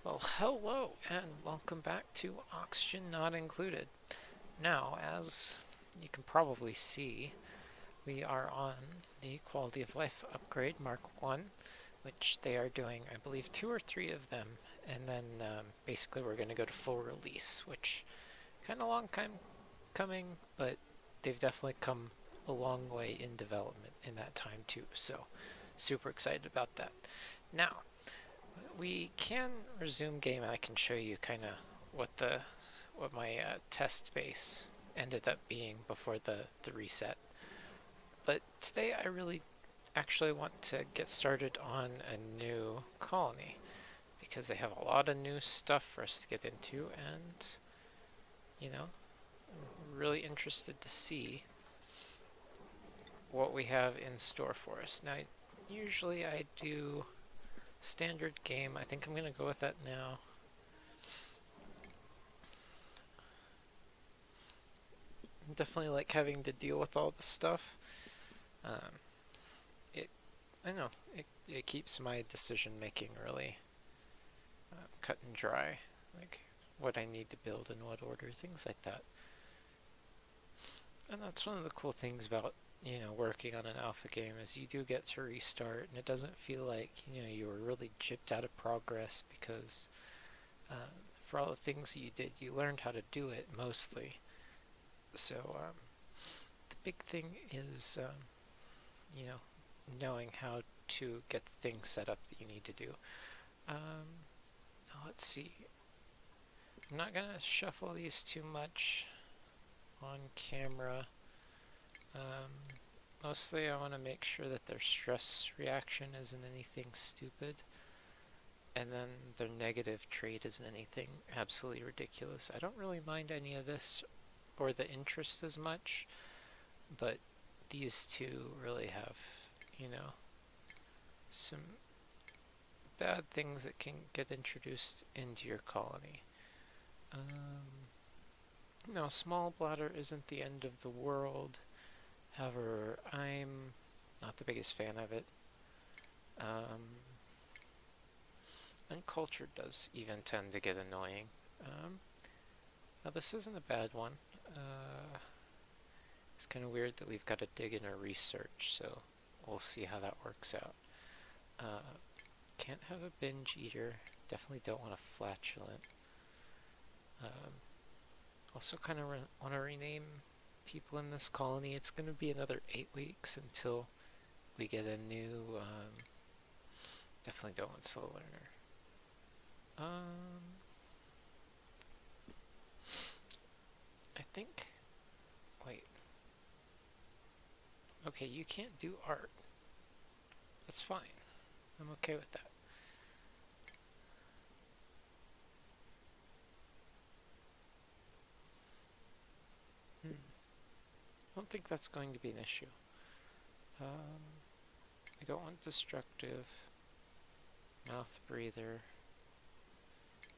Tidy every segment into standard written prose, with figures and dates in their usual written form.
Well, hello and welcome back to Oxygen Not Included. Now, as you can probably see, we are on the Quality of Life upgrade Mark 1, which they are doing, I believe, 2 or 3 of them, and then basically we're going to go to full release, which kind of long time coming, but they've definitely come a long way in development in that time too, so super excited about that. Now, we can resume game and I can show you kind of what my test space ended up being before the reset. But today I really actually want to get started on a new colony because they have a lot of new stuff for us to get into, and I'm really interested to see what we have in store for us. Now, usually I do standard game. I think I'm going to go with that now. I definitely like having to deal with all this stuff. Um, I know, it keeps my decision making really cut and dry. Like what I need to build in what order, things like that. And that's one of the cool things about working on an alpha game is you do get to restart, and it doesn't feel like you were really gypped out of progress because for all the things you did, you learned how to do it mostly. So the big thing is knowing how to get the things set up that you need to do. Now let's see. I'm not gonna shuffle these too much on camera. Mostly I want to make sure that their stress reaction isn't anything stupid, and then their negative trait isn't anything absolutely ridiculous. I don't really mind any of this or the interest as much, but these two really have, some bad things that can get introduced into your colony. No, small bladder isn't the end of the world. However, I'm not the biggest fan of it. Uncultured does even tend to get annoying. Now this isn't a bad one. It's kind of weird that we've got to dig in our research, so we'll see how that works out. Can't have a binge eater. Definitely don't want a flatulent. Also kind of want to rename people in this colony. It's going to be another 8 weeks until we get a new, definitely don't want slow learner. I think, wait. Okay, you can't do art. That's fine. I'm okay with that. I don't think that's going to be an issue. I don't want destructive, mouth breather,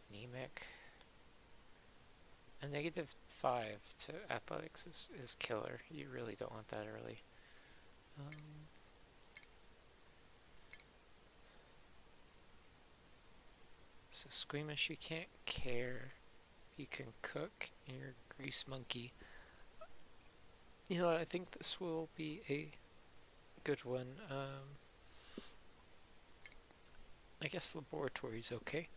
anemic. A -5 to athletics is killer. You really don't want that early. So squeamish, you can't care. You can cook, and you're a grease monkey. I think this will be a good one. I guess laboratory's okay.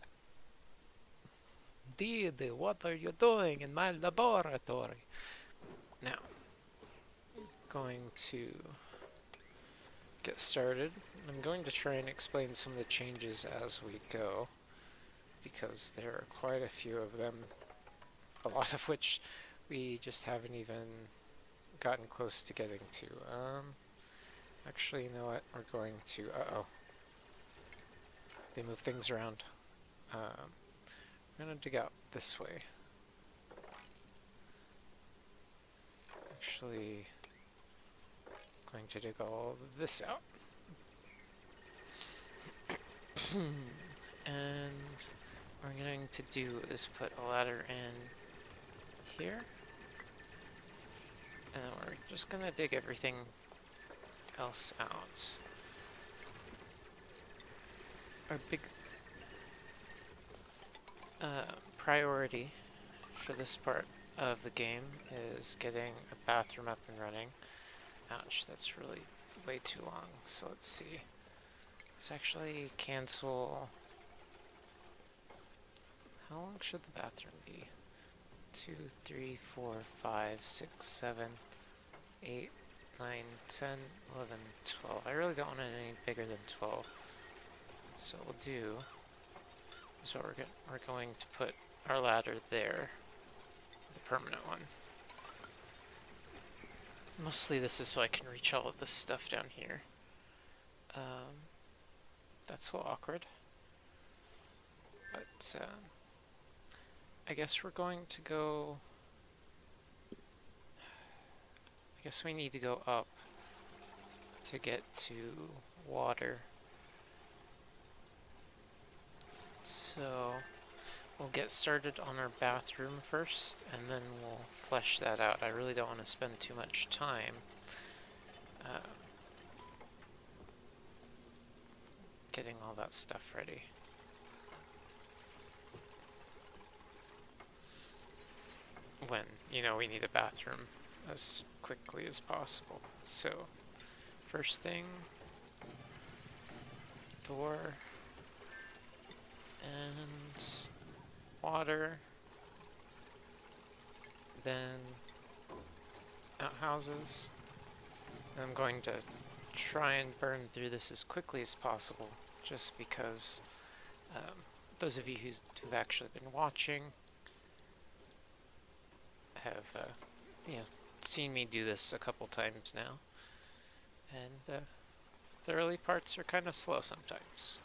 Didi, what are you doing in my laboratory? Now, going to get started. I'm going to try and explain some of the changes as we go, because there are quite a few of them, a lot of which we just haven't even gotten close to getting to. Actually, you know what? We're going to, they move things around. We're gonna dig out this way. Actually, going to dig all of this out. And what we're going to do is put a ladder in here. And then we're just gonna dig everything else out. Our big priority for this part of the game is getting a bathroom up and running. Ouch, that's really way too long. So let's see. Let's actually cancel. How long should the bathroom be? 2, 3, 4, 5, 6, 7, 8, 9, 10, 11, 12. I really don't want it any bigger than 12. So what we'll do is we're going to put our ladder there, the permanent one. Mostly this is so I can reach all of this stuff down here. That's a little awkward. But I guess we're going to go... I guess we need to go up to get to water. So we'll get started on our bathroom first, and then we'll flesh that out. I really don't want to spend too much time getting all that stuff ready. When, you know, we need a bathroom as quickly as possible. So, first thing, door, and water, then outhouses. I'm going to try and burn through this as quickly as possible, just because those of you who've actually been watching have seen me do this a couple times now, and the early parts are kind of slow sometimes,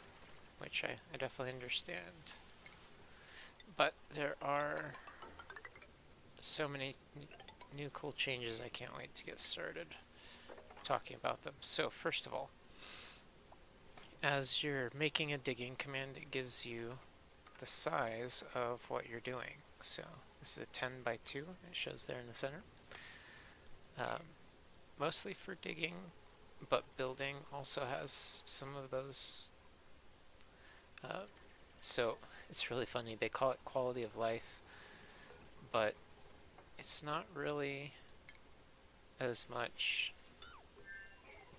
which I definitely understand. But there are so many new cool changes, I can't wait to get started talking about them. So first of all, as you're making a digging command, it gives you the size of what you're doing. So this is a 10 by 2, it shows there in the center. Mostly for digging, but building also has some of those. So it's really funny, they call it quality of life, but it's not really as much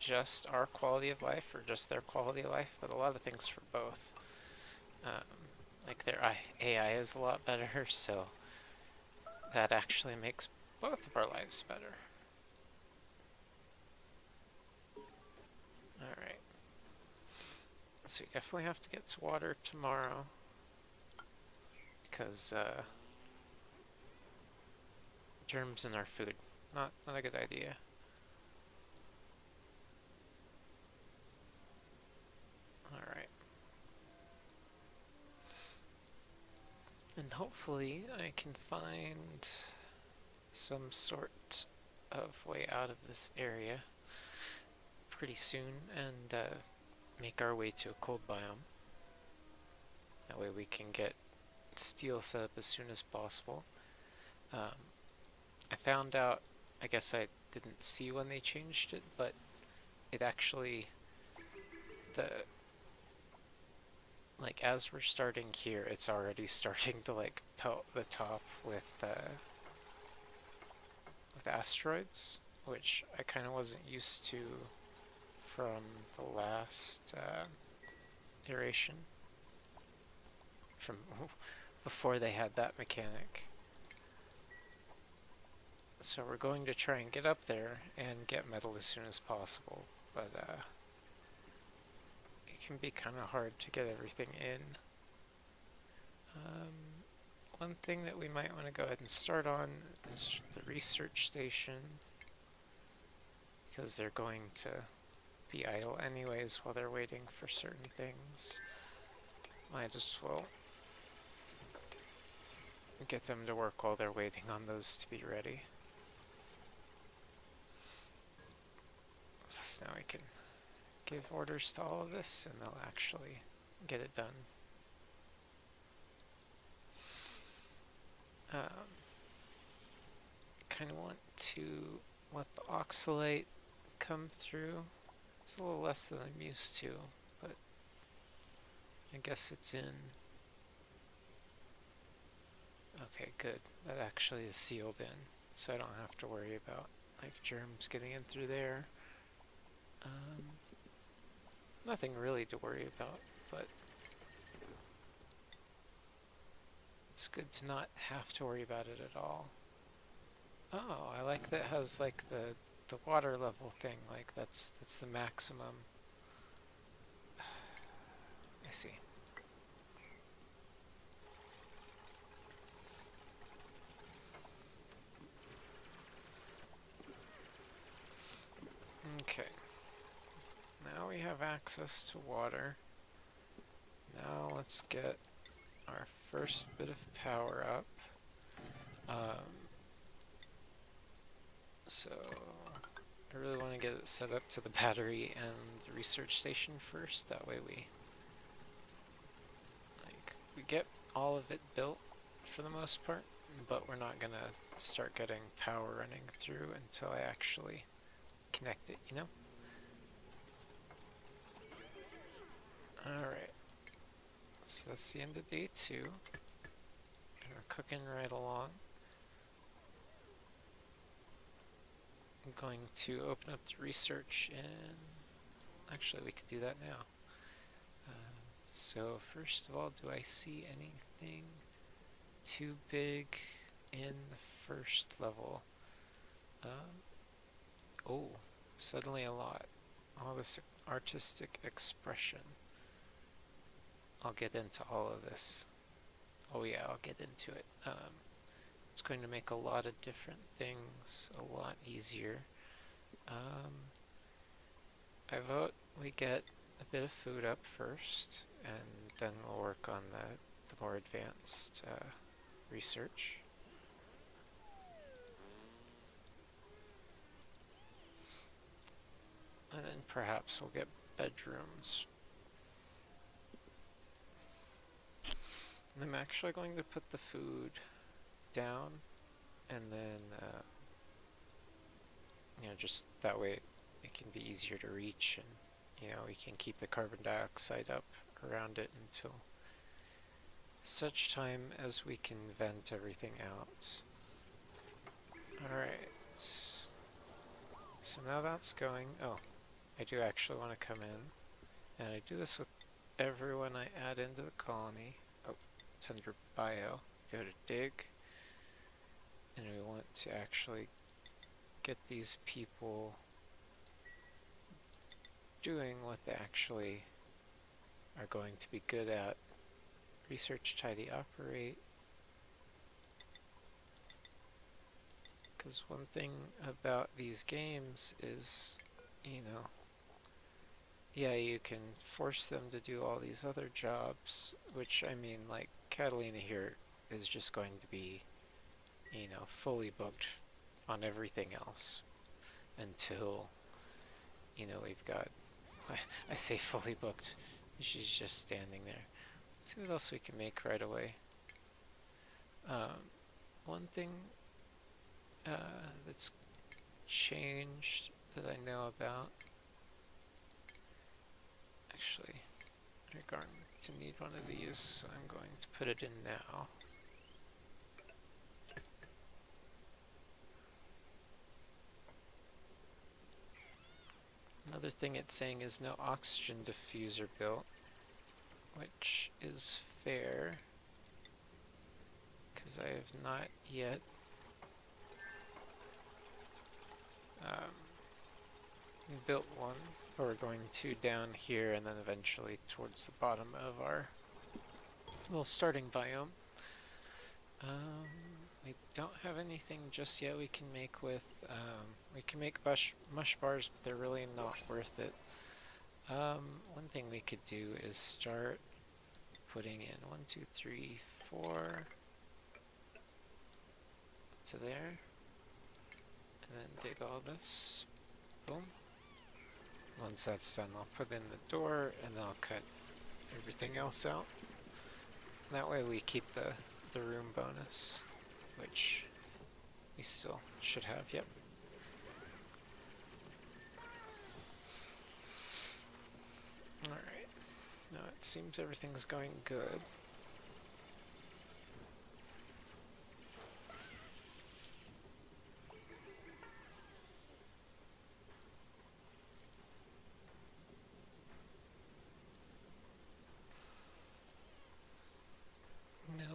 just our quality of life or just their quality of life, but a lot of things for both. Like their AI is a lot better, so that actually makes both of our lives better. Alright. So we definitely have to get to water tomorrow, because germs in our food. Not a good idea. Alright. And hopefully I can find some sort of way out of this area pretty soon and make our way to a cold biome. That way we can get steel set up as soon as possible. I found out, I guess I didn't see when they changed it, but it actually, like as we're starting here, it's already starting to like pelt the top with asteroids, which I kind of wasn't used to from the last iteration, from before they had that mechanic. So we're going to try and get up there and get metal as soon as possible, but it can be kind of hard to get everything in. One thing that we might want to go ahead and start on is the research station, because they're going to be idle anyways while they're waiting for certain things. Might as well get them to work while they're waiting on those to be ready. So now we can give orders to all of this and they'll actually get it done. Kind of want to let the oxalate come through. It's a little less than I'm used to, but I guess it's in Okay, good. That actually is sealed in, so I don't have to worry about like germs getting in through there. Nothing really to worry about, but it's good to not have to worry about it at all. Oh, I like that it has like the water level thing, like that's the maximum. I see. Okay. Now we have access to water. Now let's get our first bit of power up. So I really want to get it set up to the battery and the research station first. That way we get all of it built for the most part, but we're not gonna start getting power running through until I actually connect it, you know? Alright. So that's the end of day 2. And we're cooking right along. I'm going to open up the research and actually we could do that now. So first of all, do I see anything too big in the first level? Oh, suddenly a lot. All this artistic expression. I'll get into all of this. Oh yeah, I'll get into it. It's going to make a lot of different things a lot easier. I vote we get a bit of food up first, and then we'll work on the more advanced research. And then perhaps we'll get bedrooms. And I'm actually going to put the food down, and then just that way it can be easier to reach, and we can keep the carbon dioxide up around it until such time as we can vent everything out. Alright, so now that's going. Oh, I do actually want to come in, and I do this with everyone I add into the colony. Oh, it's under bio. Go to dig, and we want to actually get these people doing what they actually are going to be good at. Research, tidy, operate. Because one thing about these games is, yeah, you can force them to do all these other jobs, which, I mean, like, Catalina here is just going to be, fully booked on everything else until, we've got, I say fully booked, she's just standing there. Let's see what else we can make right away. One thing that's changed that I know about, actually, we're going to need one of these, so I'm going to put it in now. Another thing it's saying is no oxygen diffuser built, which is fair, because I have not yet built one. We're going to down here and then eventually towards the bottom of our little starting biome. We don't have anything just yet we can make with, we can make mush bars, but they're really not worth it. One thing we could do is start putting in 1, 2, 3, 4 to there, and then dig all this. Boom. Once that's done, I'll put in the door, and then I'll cut everything else out. That way we keep the room bonus, which we still should have, yep. Alright, now it seems everything's going good.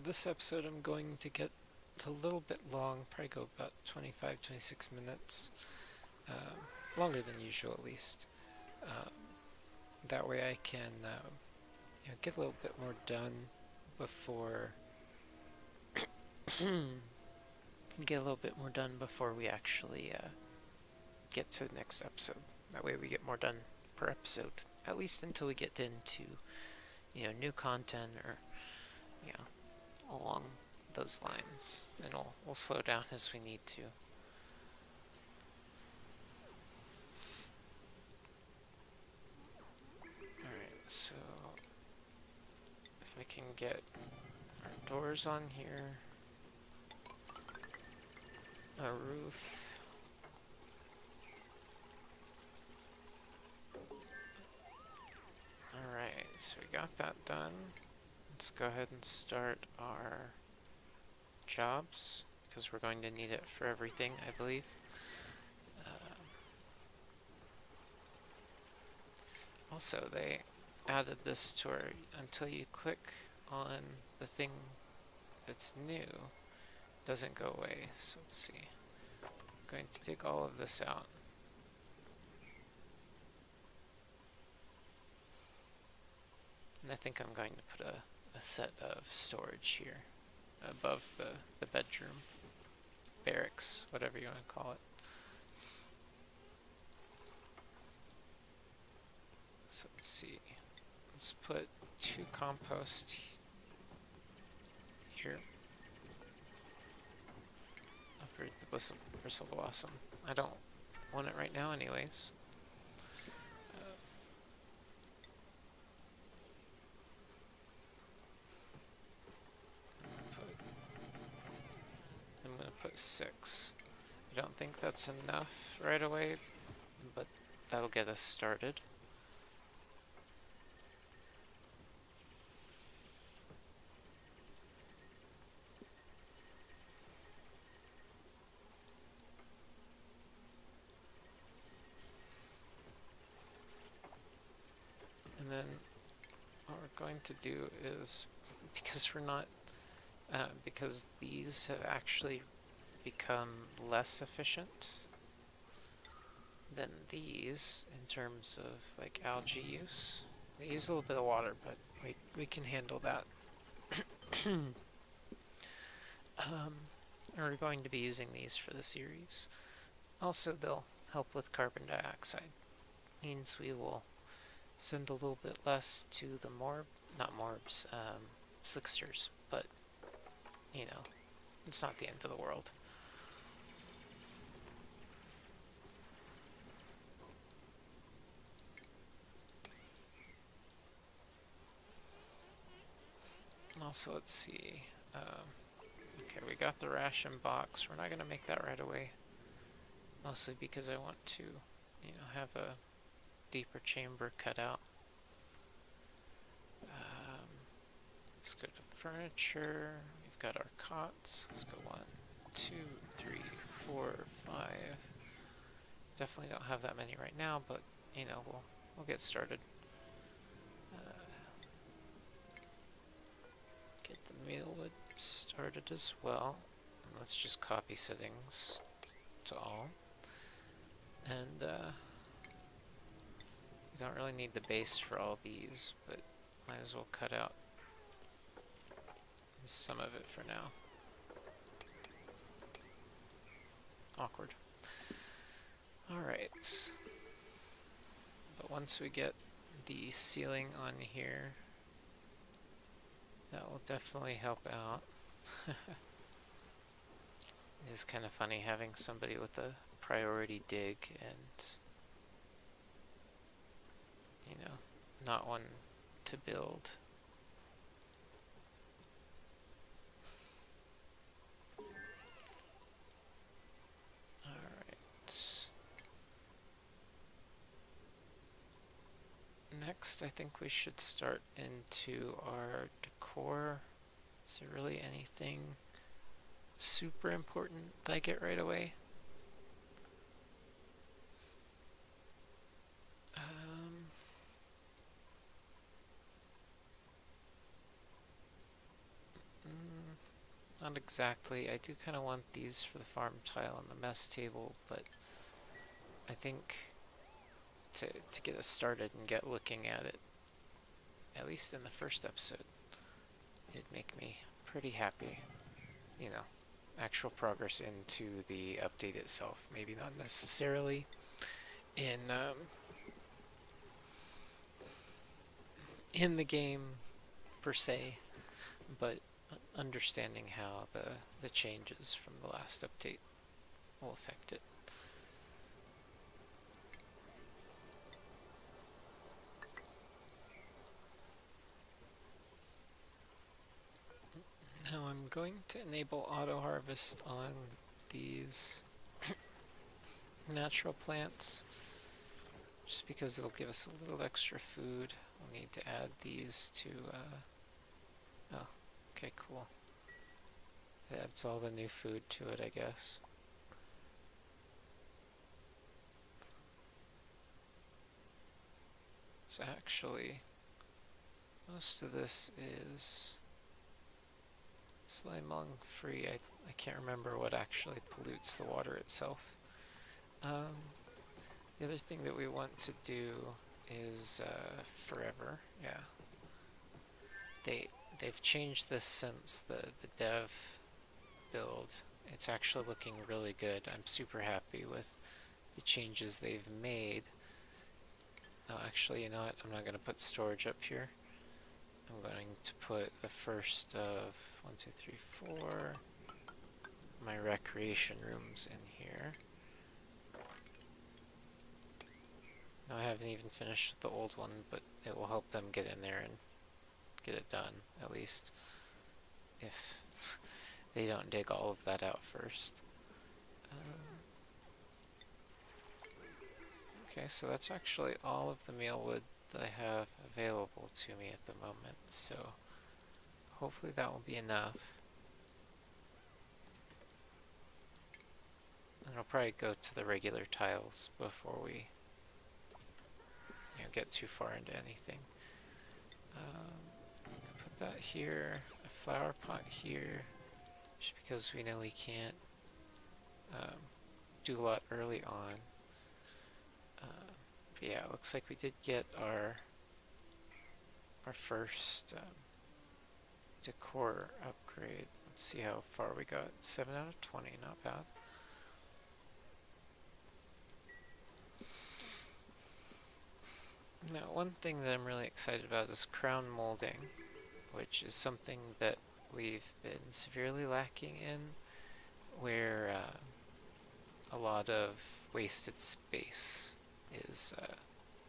this episode I'm going to get a little bit long, probably go about 25, 26 minutes, longer than usual at least. That way I can get a little bit more done before we actually get to the next episode. That way we get more done per episode, at least until we get into new content or along those lines, and we'll slow down as we need to. Alright, so if I can get our doors on here, a roof, alright, so we got that done. Let's go ahead and start our jobs, because we're going to need it for everything, I believe. Also, they added this to our, until you click on the thing that's new, it doesn't go away. So let's see. I'm going to take all of this out. And I think I'm going to put a set of storage here above the bedroom, barracks, whatever you want to call it. So let's see. Let's put 2 compost here. Upgrade the bristle blossom. I don't want it right now anyways. I'm gonna put 6. I don't think that's enough right away, but that'll get us started. And then what we're going to do is, because we're not, because these have actually become less efficient than these in terms of like algae use. They use a little bit of water, but we can handle that. And we're going to be using these for the series. Also, they'll help with carbon dioxide. Means we will send a little bit less to the slicksters, but it's not the end of the world. Also, let's see. Okay, we got the ration box. We're not going to make that right away. Mostly because I want to, have a deeper chamber cut out. Let's go to furniture. We've got our cots. Let's go 1, 2, 3, 4, 5. Definitely don't have that many right now, but we'll get started. Get the mealwood started as well. And let's just copy settings to all. And you don't really need the base for all these, but might as well cut out some of it for now. Awkward. Alright. But once we get the ceiling on here, that will definitely help out. It is kind of funny having somebody with a priority dig and, not one to build. Next, I think we should start into our decor. Is there really anything super important that I get right away? not exactly. I do kind of want these for the farm tile and the mess table, but I think to get us started and get looking at it, at least in the first episode, it'd make me pretty happy. You know, actual progress into the update itself. Maybe not necessarily in the game per se, but understanding how the changes from the last update will affect it. Now I'm going to enable auto harvest on these natural plants just because it'll give us a little extra food. We'll need to add these to oh, okay, cool. It adds all the new food to it, I guess. So actually, most of this is slime lung free. I can't remember what actually pollutes the water itself. The other thing that we want to do is forever. Yeah, they've changed this since the dev build. It's actually looking really good. I'm super happy with the changes they've made. Oh, actually, you know what? I'm not going to put storage up here. I'm going to put the first of 1, 2, 3, 4 my recreation rooms in here. Now I haven't even finished the old one, but it will help them get in there and get it done, at least if they don't dig all of that out first. Okay, so that's actually all of the mealwood that I have available to me at the moment, so hopefully that will be enough. And I'll probably go to the regular tiles before we get too far into anything. Put that here, a flower pot here, just because we know we can't do a lot early on. But yeah, it looks like we did get our first decor upgrade. Let's see how far we got. 7 out of 20, not bad. Now, one thing that I'm really excited about is crown molding, which is something that we've been severely lacking in, where a lot of wasted space is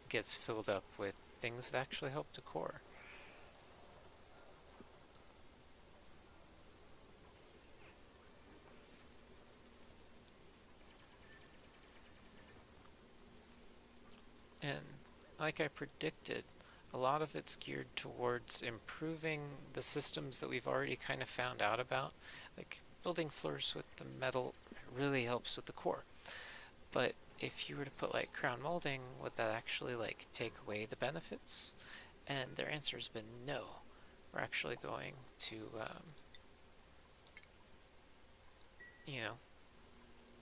gets filled up with things that actually help decor. And like I predicted, a lot of it's geared towards improving the systems that we've already kind of found out about. Like building floors with the metal really helps with the core. But if you were to put like crown molding, would that actually like take away the benefits? And their answer has been no. We're actually going to, you know,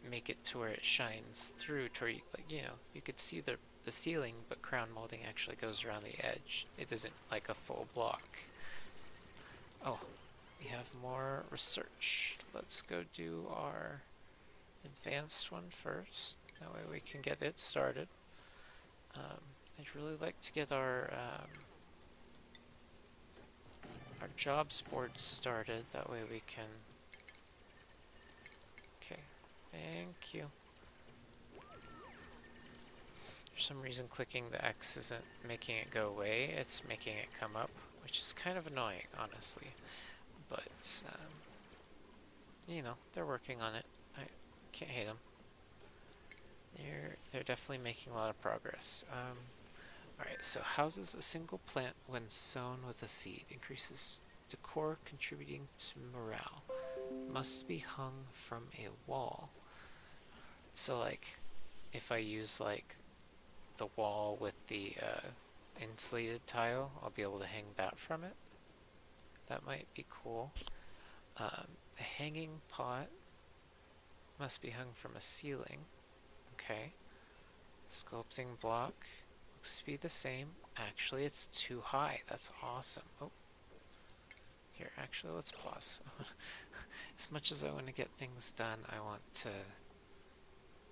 make it to where it shines through to where you, like, you know, you could see the ceiling, but crown molding actually goes around the edge. It isn't like a full block. Oh, we have more research. Let's go do our advanced one first. That way we can get it started. I'd really like to get our jobs board started. That way we can... Okay, thank you. For some reason clicking the X isn't making it go away, it's making it come up, which is kind of annoying, honestly. But, you know, they're working on it. I can't hate them. They're definitely making a lot of progress. Alright, so houses a single plant when sown with a seed. Increases decor contributing to morale. Must be hung from a wall. So, like, if I use, like, the wall with the insulated tile, I'll be able to hang that from it. That might be cool. The hanging pot must be hung from a ceiling. Okay. Sculpting block looks to be the same. Actually, it's too high. That's awesome. Oh. Here, actually, let's pause. As much as I want to get things done, I want to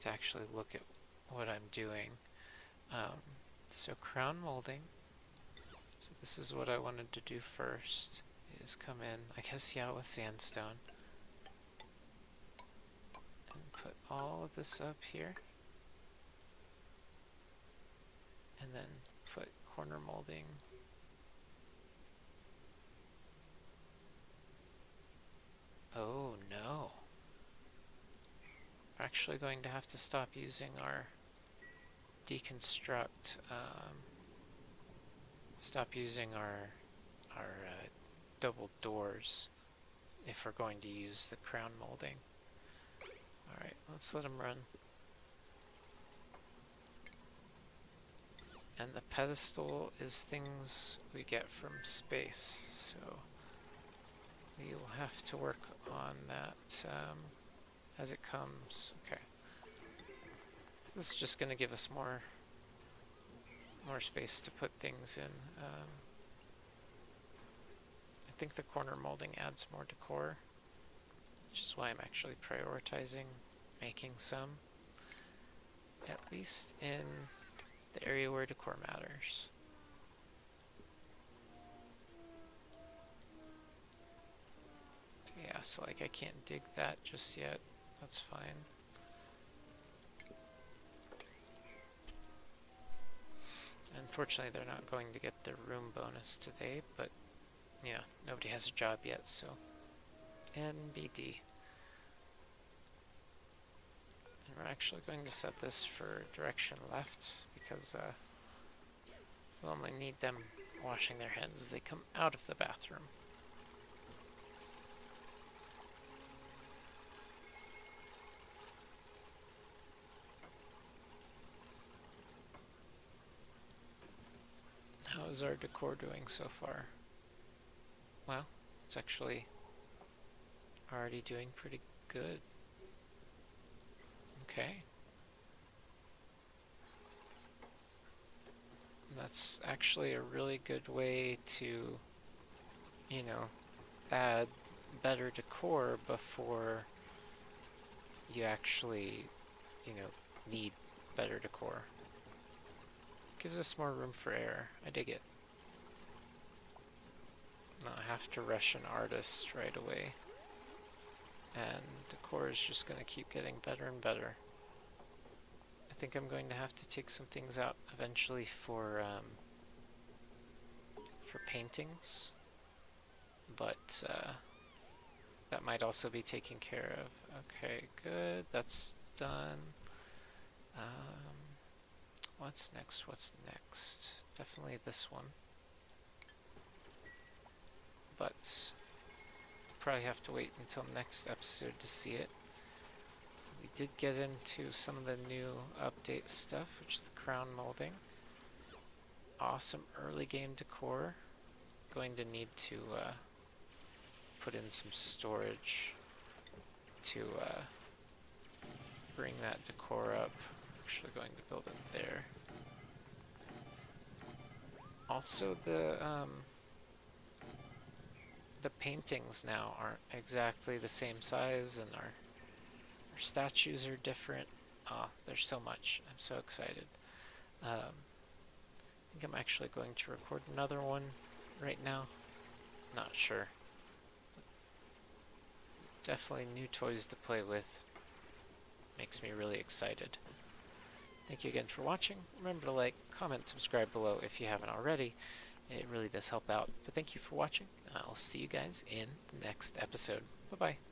actually look at what I'm doing. So crown molding. So this is what I wanted to do first, is come in, I guess, yeah, with sandstone. And put all of this up here. And then put corner molding. Oh no. We're actually going to have to stop using our deconstruct, stop using our double doors if we're going to use the crown molding. Alright, let's let them run. And the pedestal is things we get from space, so we will have to work on that as it comes. Okay. This is just going to give us more space to put things in. I think the corner molding adds more decor, which is why I'm actually prioritizing making some, at least in the area where decor matters. Yeah, so like I can't dig that just yet. That's fine. Unfortunately, they're not going to get their room bonus today, but yeah, nobody has a job yet, so NBD. And we're actually going to set this for direction left because we'll only need them washing their hands as they come out of the bathroom. How is our decor doing so far? Well, it's actually already doing pretty good. Okay. That's actually a really good way to, you know, add better decor before you actually, you know, need better decor. Gives us more room for error. I dig it. Not have to rush an artist right away. And decor is just going to keep getting better and better. I think I'm going to have to take some things out eventually for paintings, but that might also be taken care of. Okay, good. That's done. What's next? What's next? Definitely this one. But probably have to wait until next episode to see it. We did get into some of the new update stuff, which is the crown molding. Awesome early game decor. Going to need to put in some storage to bring that decor up. Actually going to build it there. Also, the paintings now aren't exactly the same size, and our statues are different. Oh, there's so much. I'm so excited. I think I'm actually going to record another one right now. Not sure. Definitely new toys to play with. Makes me really excited. Thank you again for watching. Remember to like, comment, subscribe below if you haven't already. It really does help out. But thank you for watching. I'll see you guys in the next episode. Bye-bye.